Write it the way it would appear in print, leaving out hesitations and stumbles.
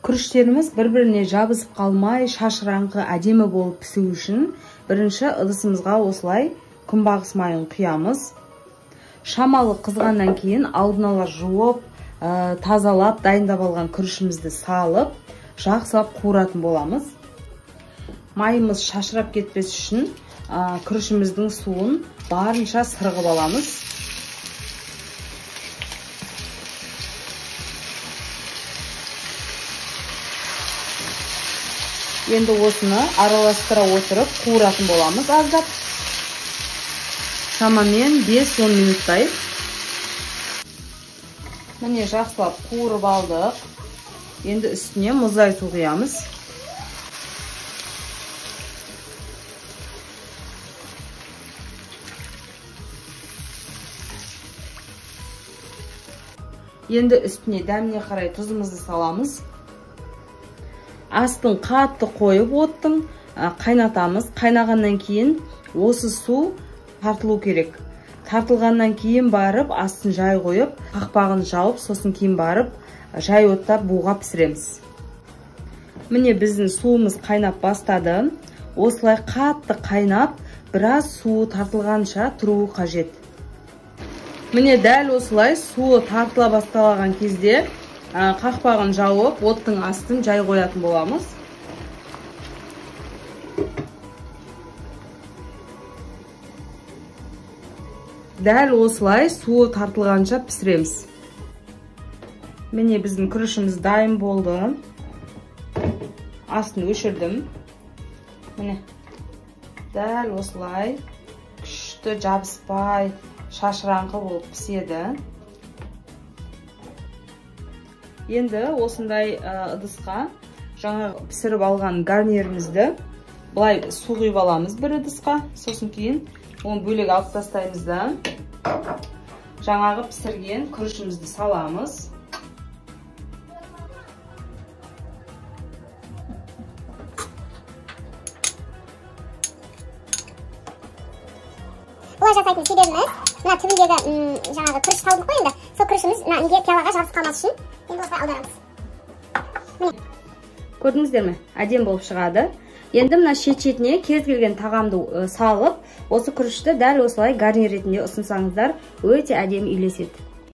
Күріштеріміз бір-біріне жабысып қалмай, шашыраңқы әдемі болып пісу үшін бірінші ыдысымызға осылай күнбағыс майын құямыз. Шамалы қызғаннан кейін алдын ала жуып, тазалап, дайындап алған күрішімізді салып, жақсылап қуыратын боламыз. Майымыз шашырап кетпес үшін күрішіміздің суын барынша сырғып аламыз. Енді осыны араластыра отырып қуыратын боламыз аздап. Шамамен 5-10 минуттай. Міне жақсылап қуырып алдық. Енді үстіне мұздай су құямыз. Енді үстіне дәміне қарай тұзымызды саламыз. Астын қатты қойып оттың қайнатамыз. Қайнағаннан кейін осы су тартылу керек. Тартылғаннан кейін барып астын жай қойып, қақпағын жауып, сосын кейін барып жай оттап буға пісіреміз. Міне біздің суымыз қайнап бастады. Осылай қатты қайнап, біраз суы тартылғанша тұруы қажет. Міне дәл осылай суы тартыла басталған кезде қақпағын жауып, оттың астын жай қоятын боламыз. Дәл осылай суы тартылғанша пісіреміз. Міне біздің күрішіміз дайын болды. Астын өшірдім. Міне дәл осылай күшті жабыспай, шашыраңқы болып піседі. Енді осындай ыдысқа жаңа пісіріп алған гарнирімізді бұлай су құйып аламыз бір ыдысқа. Сосын кейін оны бөлек алып тастаймыз да жаңағы пісірген күрішімізді саламыз. Бұлай жасайтын себебіміз, мына түбіндегі жаңағы күріш салдық қой енді. Сол күрішіміз неге пиалаға жабысып қалмас үшін енді осылай аударамыз. Көрдіңіздер ме? Әдем болып шығады. Енді мына шет-шетіне кез келген тағамды салып, осы күрішті дәл осылай гарнир ретінде ұсынсаңыздар, өте әдемі үйлеседі.